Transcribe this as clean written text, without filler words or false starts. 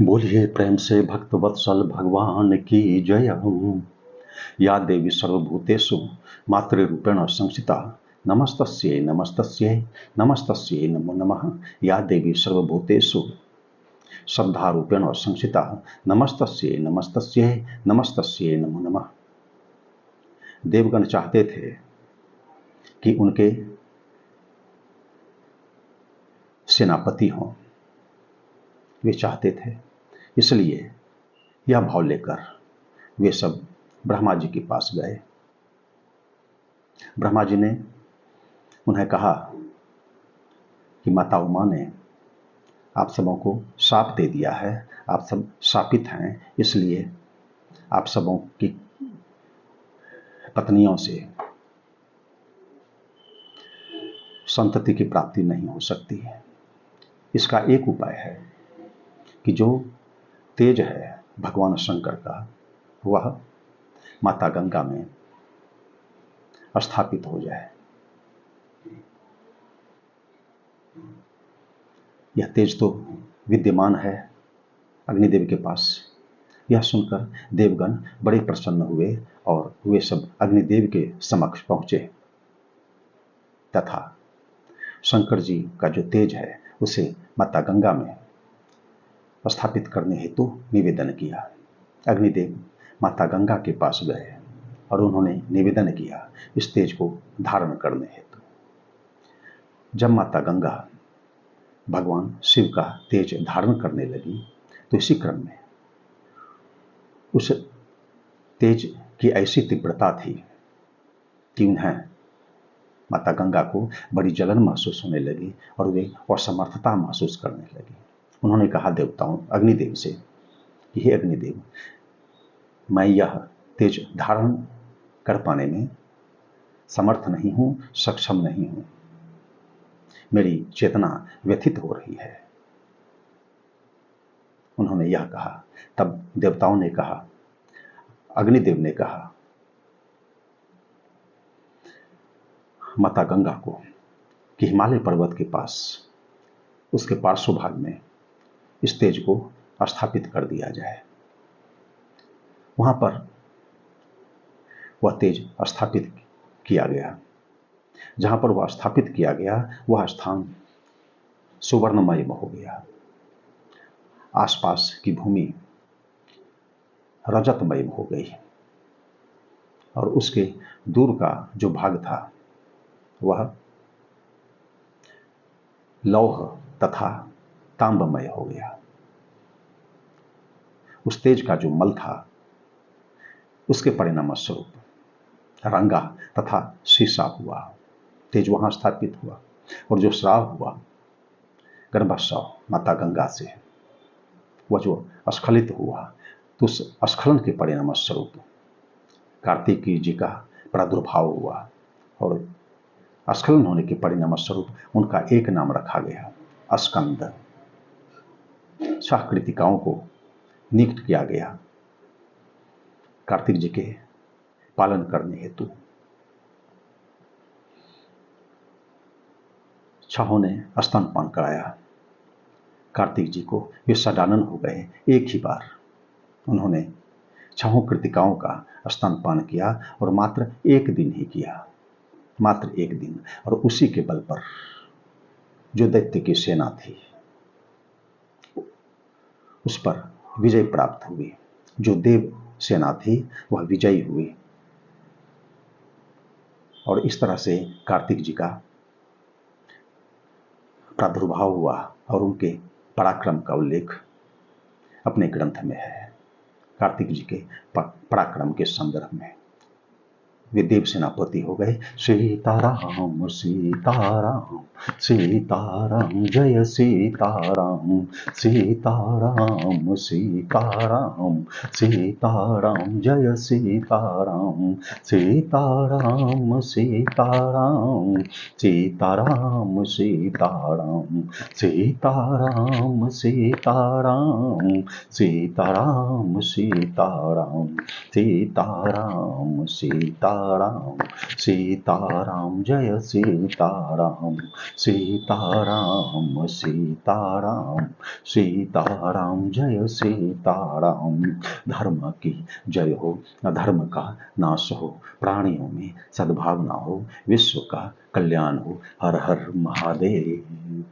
बोलिए प्रेम से भक्त वत्सल भगवान की जय। या देवी सर्वभूतेषु मातृरूपेण संस्थिता नमस्तस्यै नमस्तस्यै नमस्तस्यै नमो नमः। या देवी सर्वभूतेषु श्रद्धारूपेण संस्थिता नमस्तस्यै नमस्तस्यै नमस्तस्यै नमो नमः। देवगण चाहते थे कि उनके सेनापति हों, वे चाहते थे, इसलिए यह भाव लेकर वे सब ब्रह्मा जी के पास गए। ब्रह्मा जी ने उन्हें कहा कि माता उमा ने आप सबों को शाप दे दिया है, आप सब शापित हैं, इसलिए आप सबों की पत्नियों से संतति की प्राप्ति नहीं हो सकती है। इसका एक उपाय है कि जो तेज है भगवान शंकर का, वह माता गंगा में स्थापित हो जाए। यह तेज तो विद्यमान है अग्निदेव के पास। यह सुनकर देवगण बड़े प्रसन्न हुए और वे सब अग्निदेव के समक्ष पहुंचे तथा शंकर जी का जो तेज है उसे माता गंगा में स्थापित करने हेतु निवेदन किया। अग्निदेव माता गंगा के पास गए और उन्होंने निवेदन किया इस तेज को धारण करने हेतु। जब माता गंगा भगवान शिव का तेज धारण करने लगी तो इसी क्रम में उस तेज की ऐसी तीव्रता थी कि उन्हें माता गंगा को बड़ी जलन महसूस होने लगी और वे असमर्थता महसूस करने लगी। उन्होंने कहा देवताओं अग्निदेव से कि हे अग्निदेव, मैं यह तेज धारण कर पाने में समर्थ नहीं हूं, सक्षम नहीं हूं, मेरी चेतना व्यथित हो रही है। उन्होंने यह कहा। तब देवताओं ने कहा, अग्निदेव ने कहा माता गंगा को कि हिमालय पर्वत के पास उसके पार्श्व भाग में इस तेज को स्थापित कर दिया जाए। वहां पर वह तेज स्थापित किया गया। जहां पर वह स्थापित किया गया वह स्थान सुवर्णमय हो गया। आसपास की भूमि रजतमय हो गई और उसके दूर का जो भाग था वह लौह तथा तांबमय हो गया। उस तेज का जो मल था उसके परिणाम स्वरूप रंगा तथा शीशा हुआ। तेज वहां स्थापित हुआ और जो श्राव हुआ गर्भस्राव माता गंगा से, वह जो स्खलित हुआ तो उस स्खलन के परिणाम स्वरूप कार्तिकेय जी का प्रादुर्भाव हुआ और स्खलन होने के परिणाम स्वरूप उनका एक नाम रखा गया स्कंद। 6 कृतिकाओं को नियुक्त किया गया कार्तिक जी के पालन करने हेतु। 6 ने स्तनपान कराया कार्तिक जी को। वे सडानन हो गए एक ही बार। उन्होंने 6 कृतिकाओं का स्तनपान किया और मात्र एक दिन ही किया, मात्र एक दिन। और उसी के बल पर जो दैत्य की सेना थी उस पर विजय प्राप्त हुई। जो देव सेना थी वह विजयी हुई और इस तरह से कार्तिक जी का प्रादुर्भाव हुआ और उनके पराक्रम का उल्लेख अपने ग्रंथ में है। कार्तिक जी के पराक्रम के संदर्भ में वे देव सेनापति हो गए। सीताराम सीताराम सीताराम जय सीताराम सीताराम सीताराम सीताराम जय सीताराम सीताराम सीताराम सीताराम सीताराम सीताराम सीताराम सीताराम सीताराम सीताराम सीताराम सीताराम सीताराम जय सीताराम सीताराम सीताराम सीताराम जय सीताराम। धर्म की जय हो, अधर्म का नाश हो, प्राणियों में सद्भावना हो, विश्व का कल्याण हो। हर हर महादेव।